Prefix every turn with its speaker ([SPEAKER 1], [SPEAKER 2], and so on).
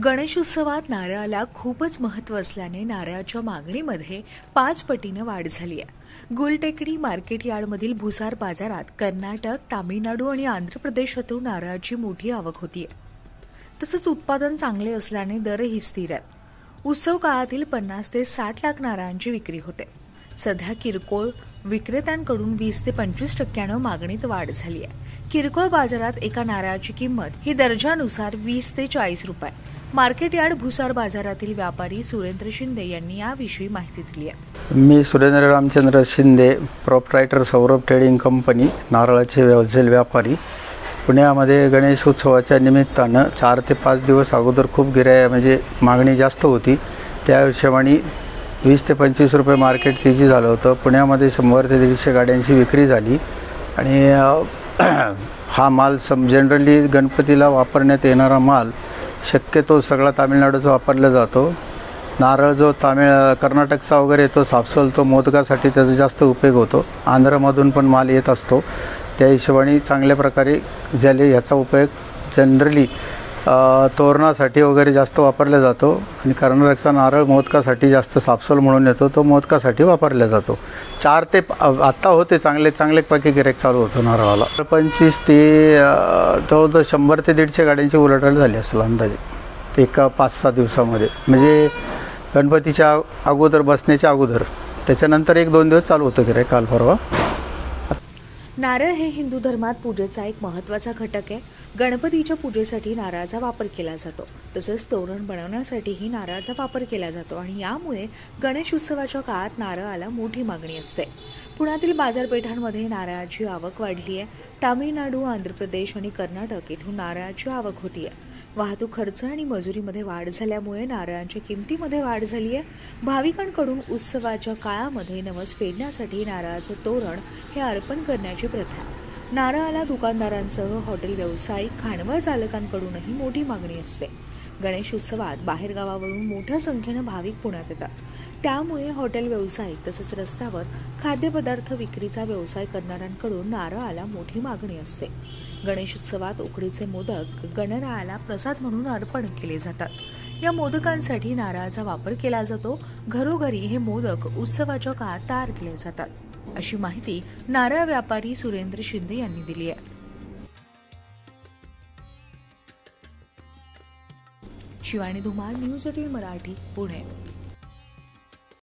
[SPEAKER 1] गणेशोत्सवात नारळाला खूपच महत्त्व असल्याने नारळाच्या मागणीमध्ये 5 पटीनं वाढ झाली आहे। गुलटेकडी मार्केट यार्डमधील भुसार बाजारात कर्नाटक, तामिळनाडू आणि आंध्र प्रदेशातून नारळाची मोठी आवक होतीये। तसंच उत्पादन चांगले असल्याने दरही स्थिर आहेत। उत्सव काळातील 50 ते 60 लाख नारळांची विक्री होते। सध्या किरकोळ विक्रेत्यांकडून 20 ते 25% मागणीत वाढ झाली आहे। किरकोळ बाजारात एका नारळाची किंमत ही दर्जानुसार 20 ते 40 रुपये। मार्केट यार्ड भुसार बाजारातील व्यापारी सुरेंद्र शिंदे यांनी याविषयी माहिती दिली आहे।
[SPEAKER 2] मी Surendra Ramchandra Shinde, proprietor Saurabh trading company, नारळाचे होलसेल व्यापारी। पुण्यामध्ये गणेश उत्सवाच्या निमित्तानं 4 ते 5 दिवस अगोदर खूप म्हणजे मागणी जास्त होती। त्या हिशोबाने 20 ते 25 रुपये मार्केट तेजी झालं होतं। पुण्यामध्ये 100 ते 150 गाड्यांची विक्री झाली आणि हा माल जनरली गणपतीला वापरण्यात येणारा माल शक्यतो सगळा तामिळनाडूचा वापरला जातो। नारळ जो कर्नाटकचा वगैरे तो सापसोल तो मोदकासाठी त्याचा जास्त उपयोग होतो। आंध्रमधून पण माल येत असतो। त्या हिशोबाने चांगल्या प्रकारे झाले याचा उपयोग जनरली तोरणासाठी वगैरे जास्त वापरला जातो आणि कर्नाटकचा नारळ मोदकासाठी जास्त सापसोल म्हणून येतो, तो मोदकासाठी वापरला जातो। 4 ते आत्ता होते चांगले पैकी गिऱ्हाईक चालू होतो नारळाला। 25 ते जवळजवळ 100 ते 150 गाड्यांची उलाढाल झाली असेल अंदाजे एका 5-6 दिवसामध्ये। म्हणजे गणपतीच्या अगोदर बसण्याच्या अगोदर, त्याच्यानंतर 1-2 दिवस चालू होतं गिऱ्हाईक काल परवा।
[SPEAKER 1] नारळ हे हिंदू धर्मात पूजेचा एक महत्त्वाचा घटक आहे। गणपतीच्या पूजेसाठी नारळाचा वापर केला जातो, तसेच तोरण बनवण्यासाठीही नारळाचा वापर केला जातो आणि यामुळे गणेश उत्सवाच्या काळात नारळाला मोठी मागणी असते। पुण्यातील बाजारपेठांमध्ये नारळाची आवक वाढली आहे। तामिळनाडू, आंध्र प्रदेश आणि कर्नाटक येथून नारळाची आवक होतीये। वाहतूक खर्च आणि मजुरीमध्ये वाढ झाल्यामुळे नारळांच्या किमतीमध्ये वाढ झाली आहे। भाविकांकडून उत्सवाच्या काळामध्ये नवस फेडण्यासाठी नारळाचं तोरण हे अर्पण करण्याची प्रथा आहे। नारळाला दुकानदारांसह हॉटेल व्यावसायिक, खाणवळ चालकांकडूनही मोठी मागणी असते। गणेश उत्सवात बाहेरगावावरून मोठ्या संख्येनं भाविक पुण्यात येतात, त्यामुळे हॉटेल व्यावसायिक तसंच रस्त्यावर खाद्यपदार्थ विक्रीचा व्यवसाय करणाऱ्यांकडून नारळाला मोठी मागणी असते। गणेश उत्सवात उकडीचे मोदक गणरायाला प्रसाद म्हणून अर्पण केले जातात। या मोदकांसाठी नारळाचा वापर केला जातो। घरोघरी हे मोदक उत्सवाच्या काळात तयार केले जातात, अशी माहिती नारळ व्यापारी सुरेंद्र शिंदे यांनी दिली आहे। शिवानी धुमाळ, न्यूज 18 मराठी, पुणे।